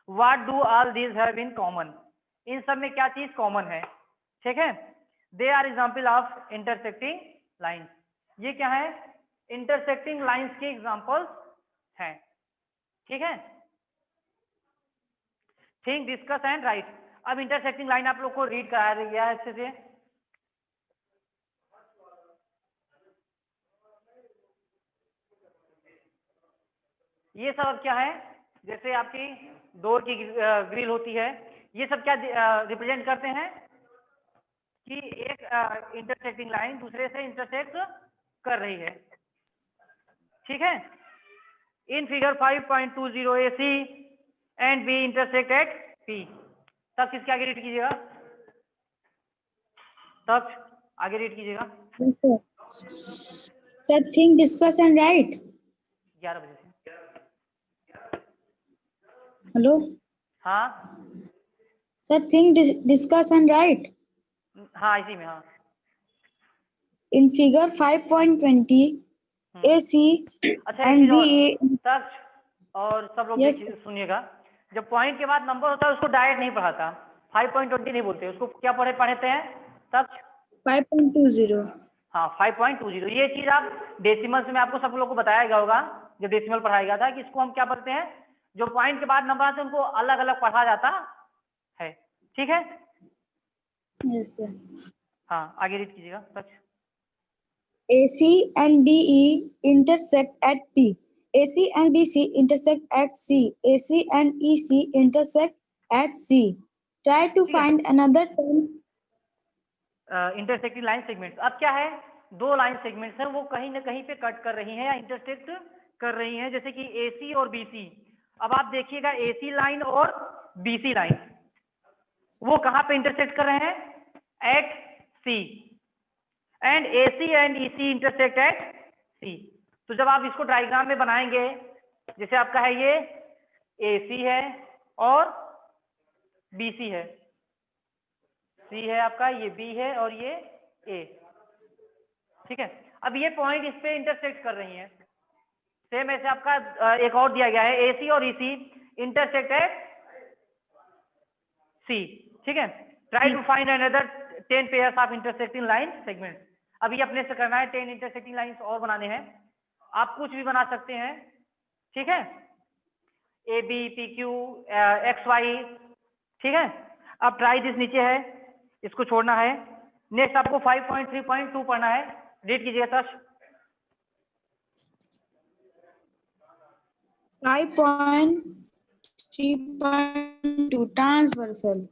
What do all these have in common, इन सब में क्या चीज कॉमन है, ठीक है। They are example of intersecting lines, ये क्या है, इंटरसेक्टिंग लाइन्स के एग्जाम्पल्स हैं, ठीक है। Think, discuss and right. अब इंटरसेक्टिंग लाइन आप लोग को रीड करा गया है अच्छे से। ये सब क्या है, जैसे आपकी डोर की ग्रिल होती है, ये सब क्या रिप्रेजेंट करते हैं कि एक इंटरसेक्टिंग लाइन दूसरे से इंटरसेक्ट कर रही है, ठीक है। In figure 5.20 AC and B intersect at P। तब किसके आगे रीड कीजिएगा, तब आगे रीड कीजिएगा। Sir think, discuss and right. 11 बजे से। हेलो हाँ sir, think, discuss and right. हाँ, इसी में हाँ। In figure 5.20 AC अच्छा, एक and चीज और, B। तब और सब लोग Yes, देखिए सुनिएगा, जब पॉइंट के बाद नंबर होता है उसको डायरेक्ट नहीं पढ़ाता, 5.20 नहीं बोलते उसको, क्या पढ़ते हैं तब 5.20। हाँ 5.20। ये चीज आप डेसिमल्स में आपको सब लोग को बताया गया होगा जब डेसिमल पढ़ाया गया था कि इसको हम क्या पढ़ते हैं, जो पॉइंट के बाद नंबर आते हैं उनको अलग अलग पढ़ा जाता है, ठीक है। Yes sir। हाँ आगे रीड कीजिएगा सच। AC and BE intersect at P। AC and BC intersect at C। AC and EC intersect at C। Try to ठीक है, find another term। Intersecting line segments. अब क्या है, दो लाइन सेगमेंट्स हैं वो कहीं ना कहीं पे कट कर रही हैं या इंटरसेक्ट कर रही हैं, जैसे कि AC और BC। अब आप देखिएगा AC लाइन और BC लाइन वो कहाँ पे इंटरसेक्ट कर रहे हैं, at C, and AC and EC intersect at C। तो जब आप इसको डायग्राम में बनाएंगे, जैसे आपका है ये AC है और BC है, C है आपका, ये B है और ये A, ठीक है। अब ये पॉइंट इस पे इंटरसेक्ट कर रही हैं, सेम ऐसे आपका एक और दिया गया है AC और EC इंटरसेक्ट एट C, ठीक है। Try to find another 10 pairs of intersecting line segment. अभी अपने से करना है 10 इंटरसेक्टिंग लाइंस और बनाने हैं, आप कुछ भी बना सकते हैं, ठीक है, AB PQ XY, ठीक है। अब ट्राई दिस नीचे है, इसको छोड़ना है। नेक्स्ट आपको 5.3.2 पढ़ना है, रीड कीजिएगा तश। 5.3.2 transversal।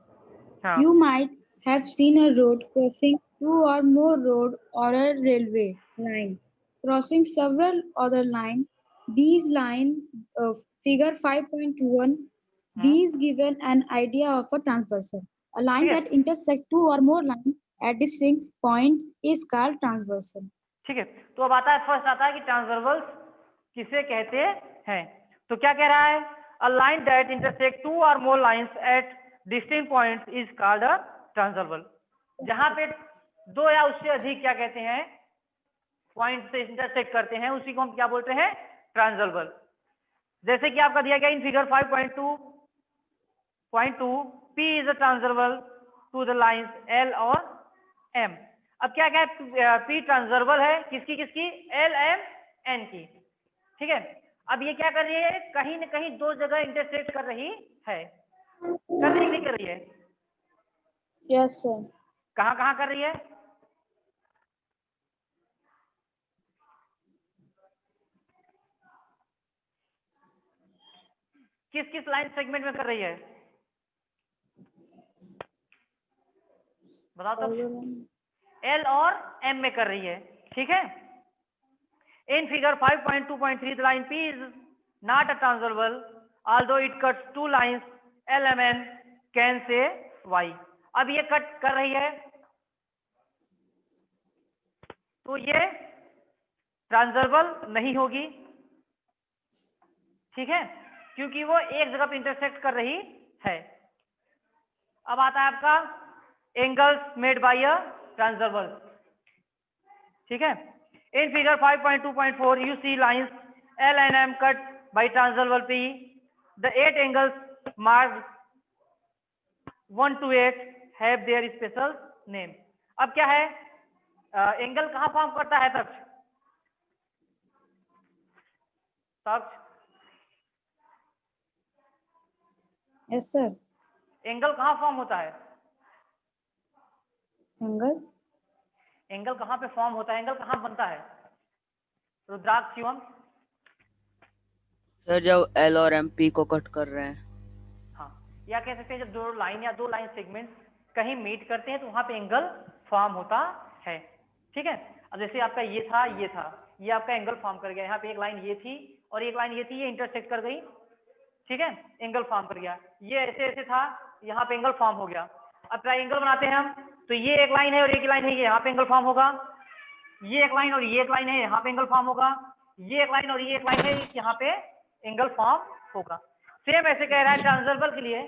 हाँ You might have seen a road crossing two or more road or a railway line crossing several other lines. These line figure 5.21. These given an idea of a transversal. A line ठीक है, that intersect two or more lines at distinct point is called transversal। ठीक है। तो अब आता है, first आता है कि ट्रांसवर्बल्स किसे कहते हैं। तो क्या कह रहा है, a line that intersect two or more lines at distinct points is called a transversal. जहां पे दो या उससे अधिक क्या कहते हैं पॉइंट से इंटरसेक्ट करते हैं उसी को हम क्या बोलते हैं, ट्रांसवर्बल। जैसे कि आपका दिया गया in figure 5.2 P is a transversal to the lines L और M। अब क्या क्या P ट्रांसवर्बल है किसकी किसकी, L M N की, ठीक है। अब ये क्या कर रही है, कहीं ना कहीं दो जगह इंटरसेक्ट कर रही है, कर रही नहीं कर रही है, Yes sir। कहाँ कहाँ कर रही है, किस किस लाइन सेगमेंट में कर रही है, बताओ तब। L और M में कर रही है, ठीक है। In figure 5.2.3 the line P is not a transversal although it cuts two lines L M N can say Y। अब ये कट कर रही है तो ये ट्रांसवर्बल नहीं होगी, ठीक है, क्योंकि वो एक जगह पे इंटरसेक्ट कर रही है। अब आता है आपका एंगल्स मेड बाय अ ट्रांसवर्बल, ठीक है। In figure 5.2.4 you see lines L and M cut by transversal P। The 8 angles marked 1 to 8 have their special name. अब क्या है, एंगल कहाँ फॉर्म करता है तक्ष? Yes sir. एंगल कहाँ फॉर्म होता है? एंगल कहाँ पे फॉर्म होता है? एंगल कहाँ बनता है? रुद्राक्ष, शिवम? सर जब एल और एम पी को कट कर रहे हैं। हाँ, या कह सकते हैं जब दो लाइन या दो लाइन सेगमेंट कहीं मीट करते हैं तो वहां पे एंगल फॉर्म होता है। ठीक है, अब जैसे आपका ये था, ये आपका एंगल फॉर्म कर गया। यहाँ पे एक लाइन ये थी और एक लाइन ये थी, ये इंटरसेक्ट कर गई। ठीक है, एंगल फॉर्म कर गया। ये ऐसे ऐसे था, यहाँ पे एंगल फॉर्म हो गया। अब ट्रायंगल बनाते हैं हम, तो ये एक लाइन है और एक लाइन है, ये यहाँ पे एंगल फॉर्म होगा। ये एक लाइन और ये एक लाइन है, यहाँ पे एंगल फॉर्म होगा। ये एक लाइन और ये एक लाइन है, यहाँ पे एंगल फॉर्म होगा। सेम ऐसे कह रहा है ट्रांसवर्सल के लिए।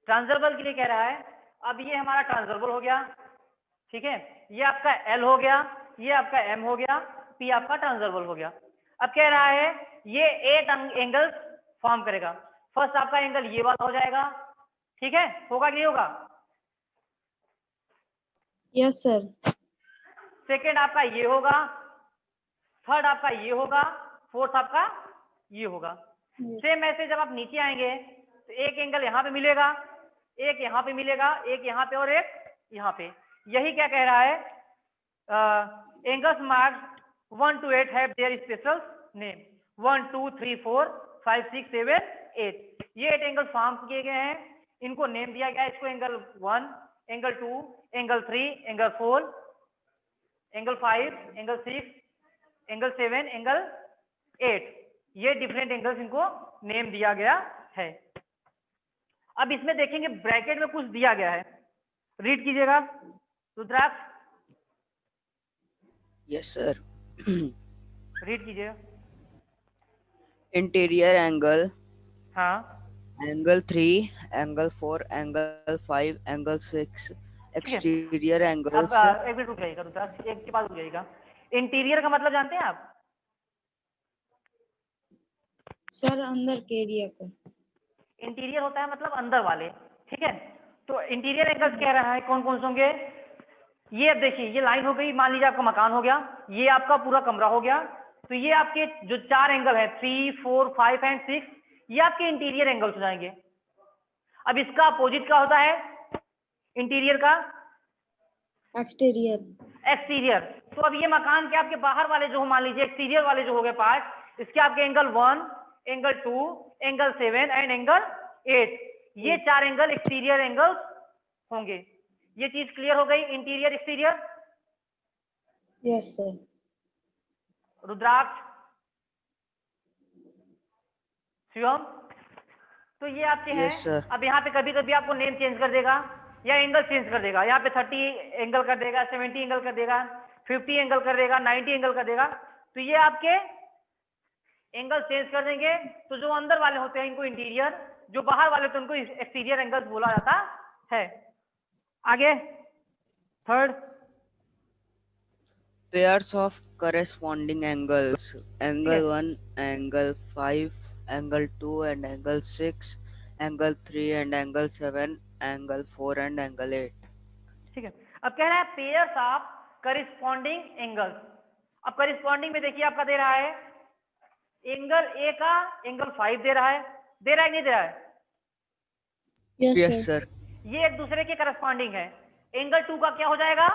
ट्रांसवर्सल के लिए कह रहा है, अब ये हमारा ट्रांसवर्सल हो गया। ठीक है, ये आपका एल हो गया, ये आपका एम हो गया, पी आपका ट्रांसवर्सल हो गया। अब कह रहा है ये 8 एंगल्स फॉर्म करेगा। फर्स्ट आपका एंगल ये वाला हो जाएगा। ठीक है, होगा कि नहीं होगा? Yes sir. सेकेंड आपका ये होगा, थर्ड आपका ये होगा, फोर्थ आपका ये होगा। सेम ऐसे जब आप नीचे आएंगे तो एक एंगल यहाँ पे मिलेगा, एक यहाँ पे मिलेगा, एक यहाँ पे और एक यहाँ पे। यही क्या कह रहा है, angles marked 1 to 8 have their special name. 1 2 3 4 5 6 7 8, ये 8 एंगल फॉर्म किए गए हैं, इनको नेम दिया गया है। इसको angle 1, angle 2, angle 3, angle 4, angle 5, angle 6, angle 7, angle 8, ये डिफरेंट एंगल्स इनको नेम दिया गया है। अब इसमें देखेंगे ब्रैकेट में कुछ दिया गया है, रीड कीजिएगा रुद्राक्ष। Yes sir. रीड कीजिएगा। इंटीरियर एंगल, हाँ, angle 3, angle 4, angle 5, angle 6, exterior angle. अब एक मिनट रुक जाइएगा रुद्राक्ष, एक के बाद रुक जाइएगा। इंटीरियर का मतलब जानते हैं आप? सर अंदर के एरिया को। इंटीरियर होता है मतलब अंदर वाले। ठीक है, तो इंटीरियर एंगल्स कह रहा है कौन कौन से होंगे। ये अब देखिए, ये लाइन हो गई, मान लीजिए आपका मकान हो गया, ये आपका पूरा कमरा हो गया। तो ये आपके जो 4 एंगल है 3, 4, 5 एंड 6, ये आपके इंटीरियर एंगल्स हो जाएंगे। अब इसका अपोजिट क्या होता है इंटीरियर का? एक्सटीरियर। तो अब ये मकान के आपके बाहर वाले जो मान लीजिए एक्सटीरियर वाले जो हो गए पार्ट, इसके आपके angle 1, angle 2, angle 7 and angle 8, ये 4 एंगल एक्सटीरियर एंगल्स होंगे। ये चीज क्लियर हो गई, interior exterior. Yes sir. Rudraksh, Shivam, तो ये आपके हैं। Yes, sir. अब यहाँ पे कभी कभी आपको नेम चेंज कर देगा या एंगल चेंज कर देगा। यहाँ पे 30 एंगल कर देगा, 70 एंगल कर देगा, 50 एंगल कर देगा, 90 एंगल कर देगा। तो ये आपके एंगल चेंज कर देंगे। तो जो अंदर वाले होते हैं इनको इंटीरियर, जो बाहर वाले होते हैं उनको एक्सटीरियर एंगल्स बोला जाता है। आगे third, pairs of corresponding angles, angle 1, angle 5, angle 2 and angle 6, angle 3 and angle 7, angle 4 and angle 8। ठीक है, अब कह रहा है पेयर्स ऑफ करिस्पॉन्डिंग एंगल्स। अब करिस्पॉन्डिंग में देखिए आपका दे रहा है एंगल ए का एंगल 5 दे रहा है कि नहीं दे रहा है? Yes sir. ये एक दूसरे के करस्पॉन्डिंग है। एंगल 2 का क्या हो जाएगा?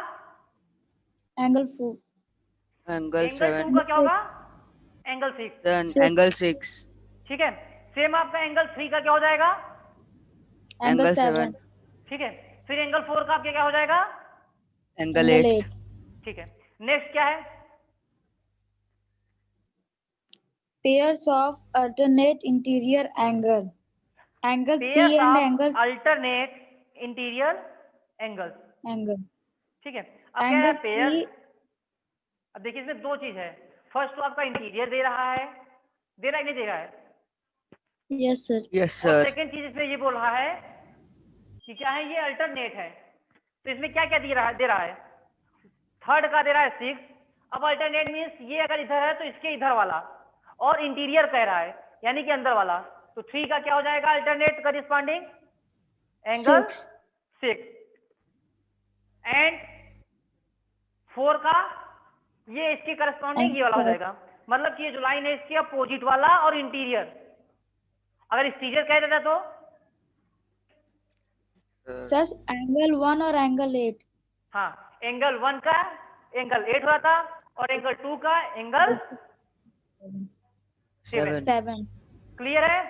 एंगल 4। एंगल 7। 2 का क्या होगा? एंगल 6। एंगल 6। ठीक है, सेम आपका एंगल 3 का क्या हो जाएगा? एंगल 7। ठीक है, फिर एंगल 4 का आपके क्या हो जाएगा? एंगल 8। ठीक है, नेक्स्ट क्या है? Pairs of alternate interior angle. Angle 3 Pairs and of angle alternate interior angles. angle. ठीक है, अब क्या है Angle पेयर? 3 अब देखिए इसमें दो चीज है। फर्स्ट तो आपका इंटीरियर दे रहा है, दे रहा है नहीं दे रहा है? yes sir. यस और सर। सेकंड चीज इसमें ये बोल रहा है कि क्या है, ये अल्टरनेट है। तो इसमें क्या क्या दे रहा है? थर्ड का दे रहा है 6, अब अल्टरनेट मीन्स ये अगर इधर है तो इसके इधर वाला, और इंटीरियर कह रहा है यानी कि अंदर वाला, तो 3 का क्या हो जाएगा अल्टरनेट करिस्पॉन्डिंग एंगल 6, एंड 4 का ये इसके करस्पॉन्डिंग ये वाला हो जाएगा। मतलब कि ये जो लाइन है इसके अपोजिट वाला और इंटीरियर, अगर एक्सटीरियर कह देता तो सर एंगल 1 और एंगल 8। हाँ, एंगल 1 का एंगल 8 हुआ था और एंगल 2 का एंगल 7। क्लियर है?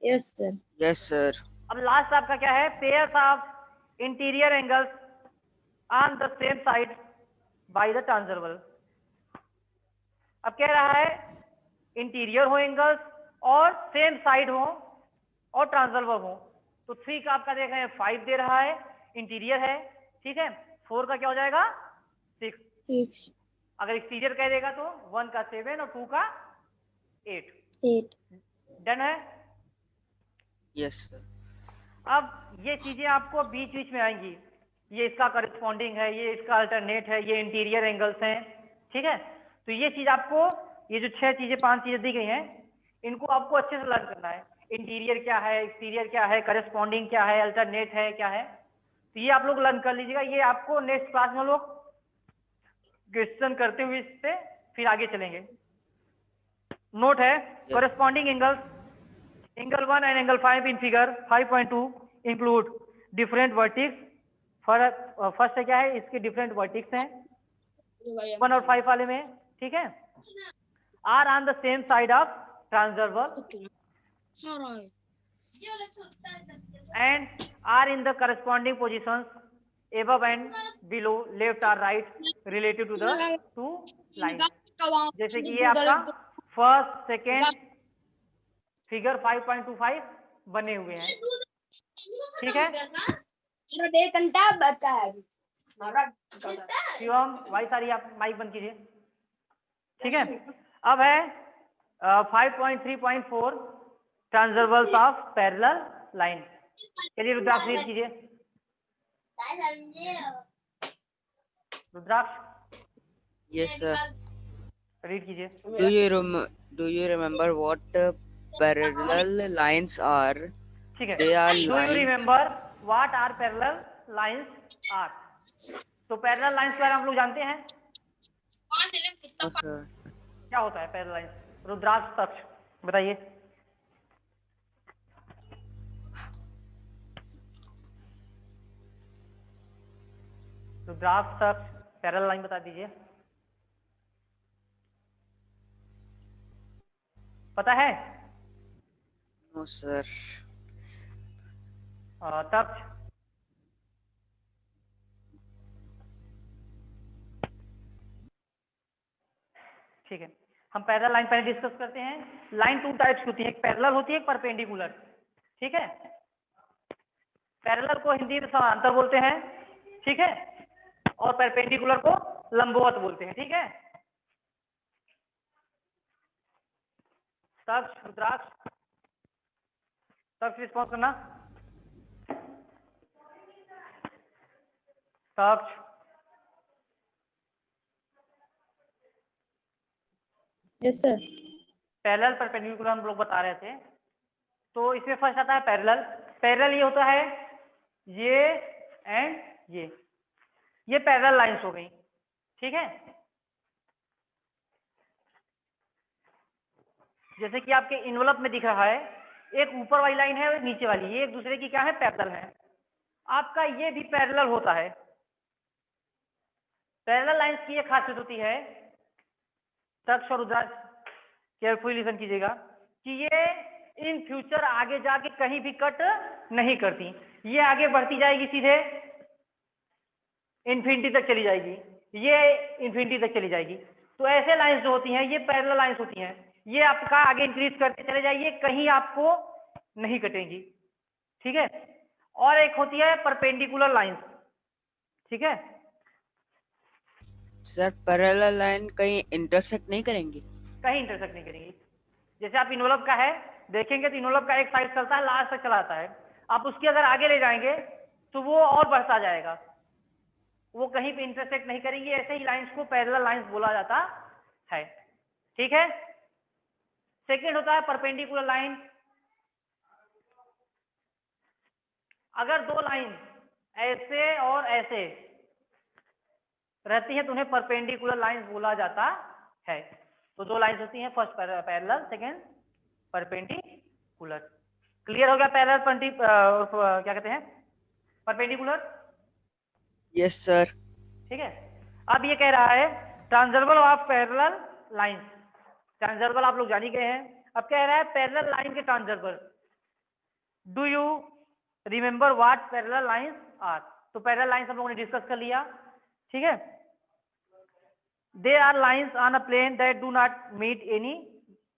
Yes sir. Yes sir. अब लास्ट आपका क्या है, pairs of interior angles on the same side by the transversal. अब कह रहा है इंटीरियर हो एंगल्स और सेम साइड हो और ट्रांसवर्सल हो, तो 3 का आपका देख रहे हैं 5 दे रहा है, इंटीरियर है, ठीक है। 4 का क्या हो जाएगा 6। अगर एक्सटीरियर कह देगा तो 1 का 7 और 2 का 8। डन है? Yes sir. अब ये चीजें आपको बीच बीच में आएंगी, ये इसका करस्पॉन्डिंग है, ये इसका अल्टरनेट है, ये इंटीरियर एंगल्स हैं, ठीक है। तो ये चीज आपको, ये जो 6 चीजें 5 चीजें दी गई हैं, इनको आपको अच्छे से लर्न करना है। इंटीरियर क्या है, एक्सटीरियर क्या है, करस्पॉन्डिंग क्या है, अल्टरनेट है क्या है, तो ये आप लोग लर्न कर लीजिएगा। ये आपको नेक्स्ट क्लास में लोग क्वेश्चन करते हुए इससे फिर आगे चलेंगे। नोट है, corresponding angles, angle 1 and angle 5 in figure 5.2 include different vertex। First क्या है, इसके डिफरेंट वर्टिक्स हैं 1 और 5 वाले में, ठीक है। Are on the same side of transversal and are in the corresponding positions above and below, left or right related to the two lines। जैसे कि ये आपका फर्स्ट सेकेंड फिगर 5.25 बने हुए हैं, ठीक है। शिवम भाई सारी आप माइक बंद कीजिए, ठीक है। अब है 5.3.4 ट्रांसवर्सल ऑफ पैरेलल लाइन। चलिए रुद्राक्ष रीड कीजिए, रुद्राक्ष। Yes sir. रीड कीजिए। Do you remember what parallel lines are? ठीक है, They are do you lines. Remember what are parallel lines are? तो पैरेलल लाइंस के बारे में हम लोग जानते हैं, No, sir. क्या होता है पैरेलल लाइंस? रुद्राक्ष तक्ष बताइए। रुद्राक्ष तक्ष पैरेलल लाइन बता दीजिए, पता है? No, sir. तक्ष ठीक है, हम पैरेलल लाइन पहले डिस्कस करते हैं। लाइन 2 टाइप्स की होती है, एक पैरेलल होती है, एक परपेंडिकुलर, ठीक है। पैरेलल को हिंदी में समांतर बोलते हैं, ठीक है, और परपेंडिकुलर को लंबवत बोलते हैं, ठीक है। तक्ष रुद्राक्ष तक्ष रिस्पॉन्स करना। Taksh yes sir. Parallel perpendicular हम लोग बता रहे थे, तो इसमें फर्स्ट आता है पैरेलल। पैरेलल ये होता है ये एंड ये पैरेलल लाइंस हो गई, ठीक है। जैसे कि आपके इन्वेलप में दिख रहा है, एक ऊपर वाली लाइन है और नीचे वाली, ये एक दूसरे की क्या है, पैरेलल है। आपका ये भी पैरेलल होता है। पैरेलल लाइंस की एक खासियत होती है, तक्ष और रुद्राक्ष केयरफुली लिसन कीजिएगा, कि ये इन फ्यूचर आगे जाके कहीं भी कट नहीं करती, ये आगे बढ़ती जाएगी, सीधे इन्फिनिटी तक चली जाएगी, ये इन्फिनिटी तक चली जाएगी। तो ऐसे लाइंस जो होती हैं ये पैरेलल लाइंस होती हैं, ये आपका आगे इंक्रीज करते चले जाइए, कहीं आपको नहीं कटेंगी, ठीक है। और एक होती है परपेंडिकुलर लाइंस, ठीक है। सर पैरेलल लाइन कहीं इंटरसेक्ट नहीं करेंगी? कहीं इंटरसेक्ट नहीं करेंगी। जैसे आप इन्वेलप का है देखेंगे तो इन्वेलप का एक साइड चलता है, लास्ट तक चला आता है, आप उसके अगर आगे ले जाएंगे तो वो और बढ़ता जाएगा, वो कहीं पे इंटरसेक्ट नहीं करेंगी, ऐसे ही लाइंस को पैरेलल लाइंस बोला जाता है। ठीक है। सेकेंड होता है परपेंडिकुलर लाइन। अगर दो लाइन ऐसे और ऐसे रहती है तो उन्हें परपेंडिकुलर लाइंस बोला जाता है। तो दो लाइंस होती हैं, first parallel, second perpendicular. Clear हो गया? पैरेलल क्या कहते हैं, परपेंडिकुलर। Yes sir. ठीक है। अब ये कह रहा है ट्रांसवर्बल ऑफ पैरेलल लाइंस। ट्रांसवर्बल आप लोग जान ही गए हैं। अब कह रहा है पैरेलल लाइन के transversal. Do you remember what parallel lines are? तो पैरेलल लाइंस हम लोगों ने डिस्कस कर लिया। ठीक है। They are lines on a plane that do not meet any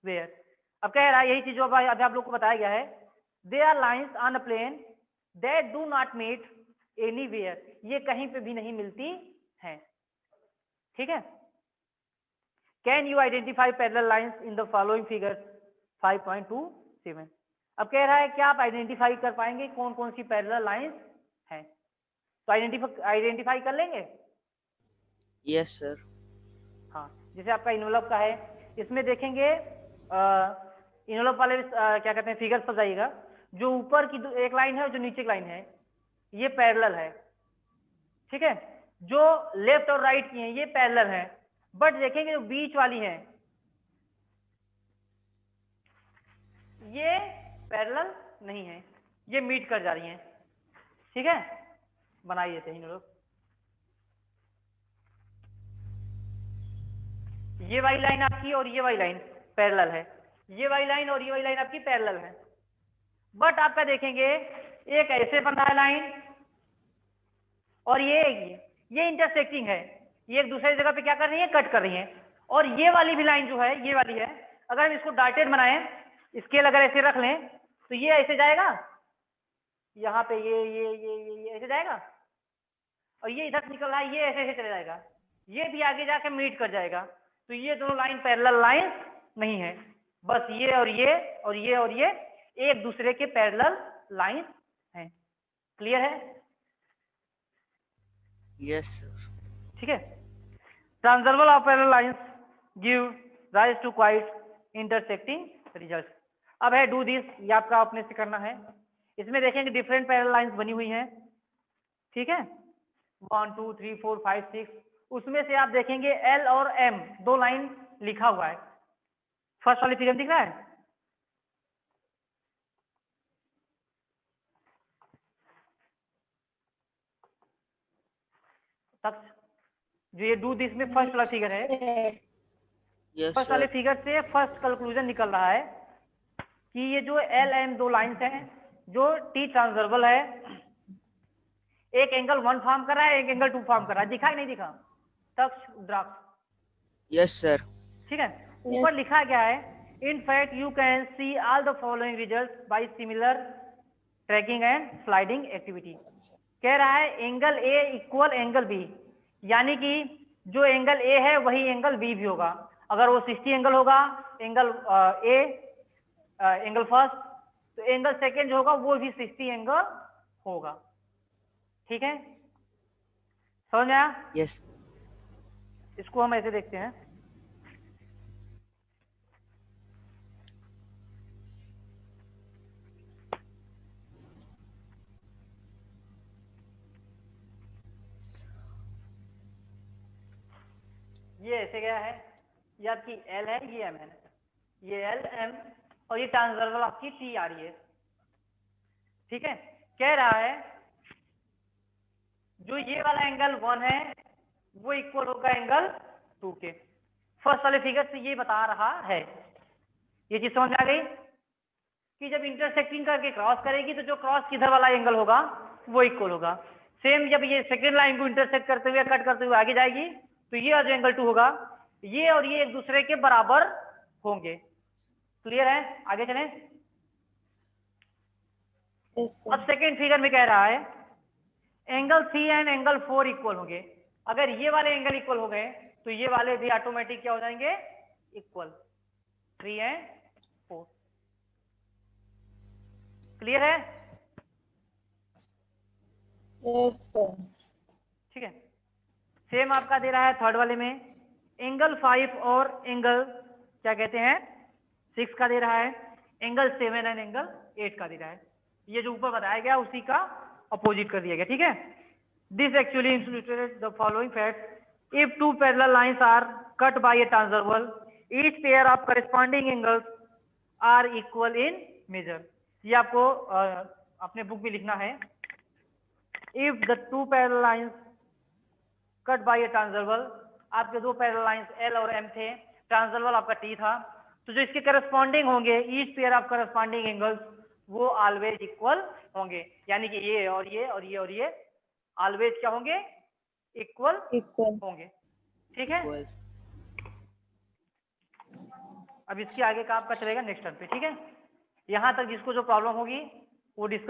where. अब कह रहा है यही चीज जो अभी आप लोग को बताया गया है, they are lines on a plane that do not meet anywhere, ये कहीं पे भी नहीं मिलती है। ठीक है। Can you identify parallel lines in the following figure 5.27? अब कह रहा है क्या आप आइडेंटिफाई कर पाएंगे कौन कौन सी पैरेलल लाइंस हैं? तो आइडेंटिफाई कर लेंगे। Yes sir. हाँ, जैसे आपका इन्वेलप का है, इसमें देखेंगे इन्वेलप वाले क्या कहते हैं फिगर पर जाइएगा, जो ऊपर की एक लाइन है और जो नीचे की लाइन है ये पैरेलल है। ठीक है। जो लेफ्ट और राइट की हैं ये पैरेलल है, बट देखेंगे जो बीच वाली है ये पैरेलल नहीं है, ये मीट कर जा रही हैं। ठीक है। बनाइए थे इन लोग, ये वाली लाइन आपकी और ये वाली लाइन पैरेलल है, ये वाली लाइन और ये वाली लाइन आपकी पैरेलल है, बट आपका देखेंगे एक ऐसे बन रहा है लाइन और ये इंटरसेक्टिंग है, ये एक दूसरे जगह पे क्या कर रही है, कट कर रही है। और ये वाली भी लाइन जो है ये वाली है, अगर हम इसको डॉटेड बनाएं, स्केल अगर ऐसे रख लें तो ये ऐसे जाएगा, यहाँ पे ये ऐसे जाएगा, और ये इधर निकल रहा है ये ऐसे ऐसे चला जाएगा, ये भी आगे जाके मीट कर जाएगा। तो ये दोनों लाइन पैरेलल लाइन नहीं है, बस ये और ये और ये और ये एक दूसरे के पैरेलल लाइन हैं। क्लियर है? Yes sir. ठीक है। Transversal of parallel lines give rise to quite intersecting result. अब है डू दिस, ये आपका अपने से करना है। इसमें देखेंगे डिफरेंट पैरेलल लाइंस बनी हुई हैं। ठीक है। 1 2 3 4 5 6, उसमें से आप देखेंगे एल और एम दो लाइन लिखा हुआ है। फर्स्ट वाली फिगर दिख रहा है? तक जो ये डू दिस में फर्स्ट वाला फिगर है, यस फर्स्ट वाले सर। फिगर से फर्स्ट कंक्लूजन निकल रहा है कि ये जो एल एम दो लाइंस हैं जो टी ट्रांसवर्बल है, एक एंगल 1 फॉर्म कर रहा है, एक एंगल 2 फॉर्म कर रहा है। दिखा कि नहीं दिखा? तक्ष द्राक्ष। Yes sir. ठीक है। ऊपर लिखा गया है in fact you can see all the following results by similar tracking and sliding activity. कह रहा है angle A equal angle B, यानी कि जो एंगल ए है वही एंगल बी भी होगा। अगर वो 60 एंगल होगा एंगल ए एंगल फर्स्ट, तो एंगल सेकेंड जो होगा वो भी 60 एंगल होगा। ठीक है, समझ में आया? यस। इसको हम ऐसे देखते हैं, ये ऐसे गया है, ये आपकी एल है, ये एम है, ये एल एम और ये ट्रांसवर्बल आपकी टी आ रही है। ठीक है। कह रहा है जो ये वाला एंगल 1 है वो इक्वल होगा एंगल 2 के। फर्स्ट वाले फिगर से ये बता रहा है। ये चीज समझ में आ गई कि जब इंटरसेक्टिंग करके क्रॉस करेगी तो जो क्रॉस किधर वाला एंगल होगा वो इक्वल होगा। सेम जब ये सेकेंड लाइन को इंटरसेक्ट करते हुए कट करते हुए आगे जाएगी तो ये जो एंगल 2 होगा ये और ये एक दूसरे के बराबर होंगे। क्लियर है? आगे चलें। अब सेकेंड फिगर में कह रहा है एंगल 3 एंड एंगल 4 इक्वल होंगे। अगर ये वाले एंगल इक्वल हो गए तो ये वाले भी ऑटोमेटिक क्या हो जाएंगे, इक्वल। 3 एंड 4। क्लियर है? Yes sir. ठीक है। सेम आपका दे रहा है थर्ड वाले में एंगल 5 और एंगल क्या कहते हैं 6 का दे रहा है, एंगल 7 एंड एंगल 8 का दे रहा है। ये जो ऊपर बताया गया उसी का अपोजिट कर दिया गया, ठीक है। This actually instituted the following fact if two parallel lines are cut by a transversal each pair of corresponding angles are equal in measure. ये आपको अपने बुक में लिखना है। If the two parallel lines cut by a transversal, आपके दो parallel lines L और M थे, ट्रांसवर्सल आपका टी था, तो जो इसके करस्पॉन्डिंग होंगे each pair of corresponding angles वो ऑलवेज इक्वल होंगे, यानी कि ये और ये और ये और ये ऑलवेज क्या होंगे इक्वल होंगे, ठीक है। Equal. अब इसके आगे का आपका चलेगा नेक्स्ट टर्म पे, ठीक है। यहाँ तक जिसको जो प्रॉब्लम होगी वो डिस्कस